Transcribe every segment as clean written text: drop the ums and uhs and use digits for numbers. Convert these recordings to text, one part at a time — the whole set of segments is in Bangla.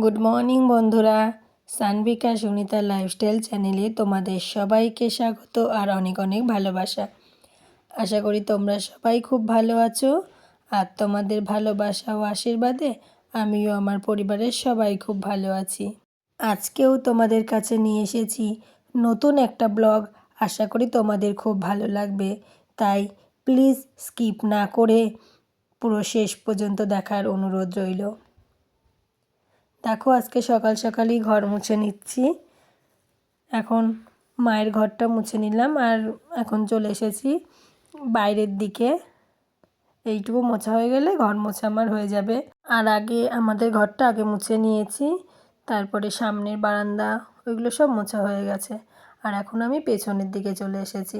গুড মর্নিং বন্ধুরা, সানভিকা সুনিতা লাইফস্টাইল চ্যানেলে তোমাদের সবাইকে স্বাগত আর অনেক অনেক ভালোবাসা। আশা করি তোমরা সবাই খুব ভালো আছো আর তোমাদের ভালোবাসা ও আশীর্বাদে আমিও আমার পরিবারের সবাই খুব ভালো আছি। আজকেও তোমাদের কাছে নিয়ে এসেছি নতুন একটা ব্লগ। আশা করি তোমাদের খুব ভালো লাগবে, তাই প্লিজ স্কিপ না করে পুরো শেষ পর্যন্ত দেখার অনুরোধ রইল। দেখো, আজকে সকাল সকালই ঘর মুছে নিচ্ছি। এখন মায়ের ঘরটা মুছে নিলাম আর এখন চলে এসেছি বাইরের দিকে। এইটুকু মোছা হয়ে গেলে ঘর মোছা আমার হয়ে যাবে। আর আগে আমাদের ঘরটা আগে মুছে নিয়েছি, তারপরে সামনের বারান্দা ওইগুলো সব মোছা হয়ে গেছে। আর এখন আমি পেছনের দিকে চলে এসেছি।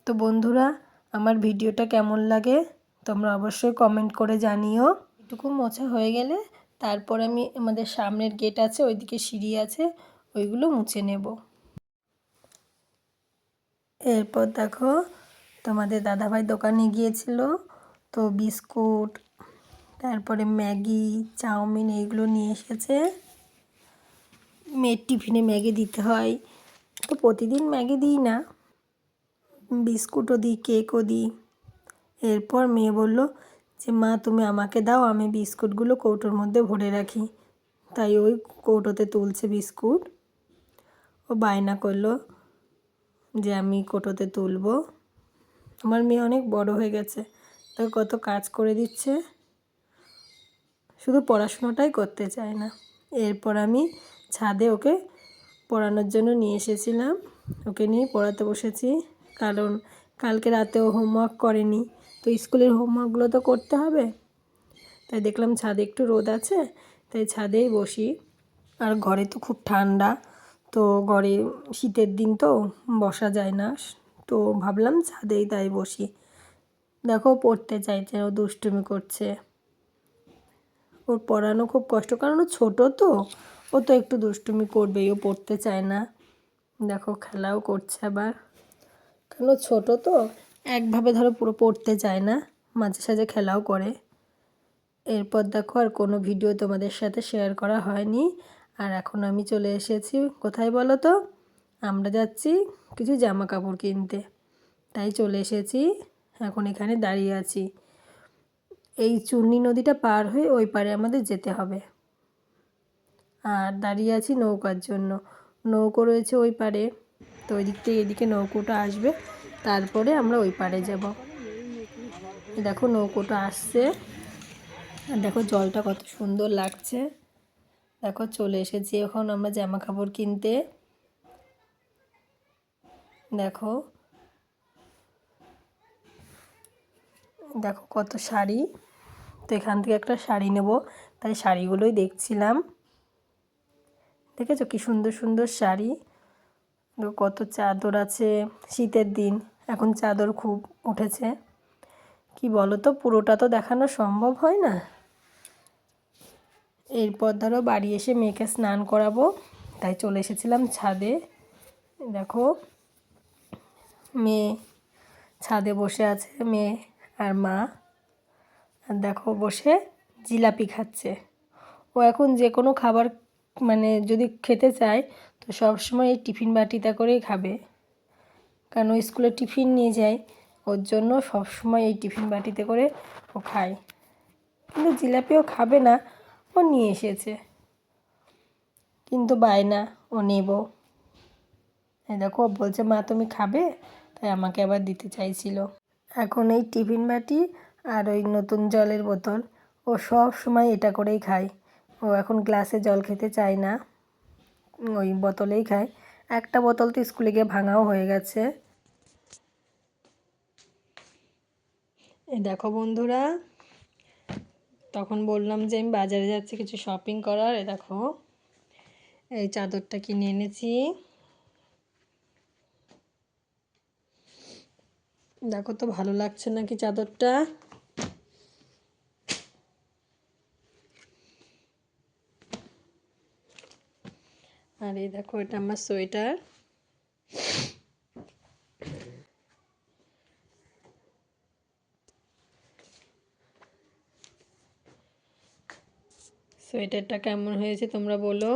তো বন্ধুরা, আমার ভিডিওটা কেমন লাগে তোমরা অবশ্যই কমেন্ট করে জানিও। এটুকু মোছা হয়ে গেলে তারপর আমি আমাদের সামনের গেট আছে, ওইদিকে সিঁড়ি আছে, ওইগুলো মুছে নেব। এরপর দেখো, তোমাদের দাদাভাই দোকানে গিয়েছিল, তো বিস্কুট, তারপরে ম্যাগি, চাউমিন এইগুলো নিয়ে এসেছে। মেয়ের টিফিনে ম্যাগি দিতে হয়, তো প্রতিদিন ম্যাগি দিই না, বিস্কুটও দিই, কেকও দিই। এরপর মেয়ে বলল যে মা তুমি আমাকে দাও, আমি বিস্কুটগুলো কৌটোর মধ্যে ভরে রাখি। তাই ওই কৌটোতে তুলছে বিস্কুট। ও বায়না করলো যে আমি কৌটোতে তুলবো। আমার মেয়ে অনেক বড় হয়ে গেছে, তাই কত কাজ করে দিচ্ছে, শুধু পড়াশোনাটাই করতে চায় না। এরপর আমি ছাদে ওকে পড়ানোর জন্য নিয়ে এসেছিলাম, ওকে নিয়ে পড়াতে বসেছি। কারণ কালকে রাতেও হোমওয়ার্ক করেনি, তো স্কুলের হোমওয়ার্কগুলো তো করতে হবে। তাই দেখলাম ছাদে একটু রোদ আছে, তাই ছাদেই বসি। আর ঘরে তো খুব ঠান্ডা, তো ঘরে শীতের দিন তো বসা যায় না, তো ভাবলাম ছাদেই তাই বসি। দেখো, পড়তে চাইছে, ও দুষ্টুমি করছে। ওর পড়ানো খুব কষ্ট, কারণ ও ছোটো তো, ও তো একটু দুষ্টুমি করবেই, ও পড়তে চায় না। দেখো, খেলাও করছে আবার, কারণ ও ছোটো তো একভাবে ধরো পুরো পড়তে চায় না, মাঝে সাঝে খেলাও করে। এরপর দেখো, আর কোনো ভিডিও তোমাদের সাথে শেয়ার করা হয়নি। আর এখন আমি চলে এসেছি কোথায় বলো তো? আমরা যাচ্ছি কিছু জামা কাপড় কিনতে, তাই চলে এসেছি। এখন এখানে দাঁড়িয়ে আছি। এই চূর্ণী নদীটা পার হয়ে ওই পারে আমাদের যেতে হবে। আর দাঁড়িয়ে আছি নৌকার জন্য, নৌকো রয়েছে ওই পারে, তো ওই দিক থেকে এদিকে নৌকোটা আসবে, তারপরে আমরা ওই পারে যাব। দেখো, নৌকোটা আসছে, আর দেখো জলটা কত সুন্দর লাগছে। দেখো, চলে এসেছি এখন আমরা জামা কাপড় কিনতে। দেখো দেখো কত শাড়ি, তো এখান থেকে একটা শাড়ি নেব, তাই শাড়িগুলোই দেখছিলাম। দেখেছো কি সুন্দর সুন্দর শাড়ি, কত চাদর আছে। শীতের দিন, এখন চাদর খুব উঠেছে। কি বলো তো, পুরোটা তো দেখানো সম্ভব হয় না। এরপর ধরো বাড়ি এসে মেয়েকে স্নান করাবো, তাই চলে এসেছিলাম ছাদে। দেখো, মেয়ে ছাদে বসে আছে, মেয়ে আর মা। আর দেখো বসে জিলাপি খাচ্ছে। ও এখন যে কোনো খাবার মানে যদি খেতে চায়, তো সবসময় এই টিফিন বাটিতে করেই খাবে, কারণ ও স্কুলে টিফিন নিয়ে যায়, ওর জন্য সবসময় এই টিফিন বাটিতে করে ও খায়। কিন্তু জিলাপিও খাবে না, ও নিয়ে এসেছে, কিন্তু বায়না ও নেব। এই দেখো, বলছে মা তুমি খাবে, তাই আমাকে আবার দিতে চাইছিল। এখন এই টিফিন বাটি আর ওই নতুন জলের বোতল, ও সব সময় এটা করেই খায়। ও এখন গ্লাসে জল খেতে চায় না, ওই বোতলেই খায়। একটা বোতল তো স্কুলে গিয়ে ভাঙাও হয়ে গেছে। এই দেখো বন্ধুরা, তখন বললাম যে আমি বাজারে যাচ্ছি কিছু শপিং করার। এ দেখো, এই চাদরটা কিনে এনেছি। দেখো তো ভালো লাগছে নাকি চাদরটা। আর এই দেখো, এটা আমার সোয়েটার। সোয়েটারটা কেমন হয়েছে তোমরা বলো,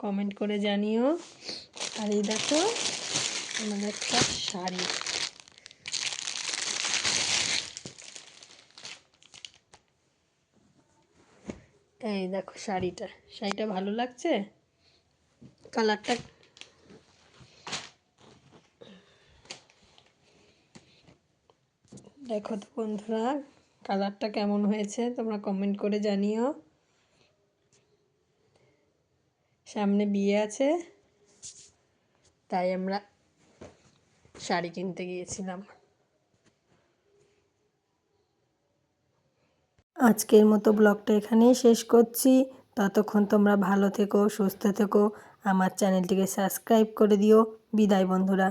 কমেন্ট করে জানিও। আর এই দেখো আমার একটা শাড়ি, এই দেখো শাড়িটা ভালো লাগছে, কালারটা দেখো তো বন্ধুরা, কালারটা কেমন হয়েছে তোমরা কমেন্ট করে জানিও। সামনে বিয়ে আছে, তাই আমরা শাড়ি কিনতে গিয়েছিলাম। আজকের মতো ব্লগটা এখানেই শেষ করছি। ততক্ষণ তোমরা ভালো থেকো, সুস্থ থেকো, আমার চ্যানেলটিকে সাবস্ক্রাইব করে দিও। বিদায় বন্ধুরা।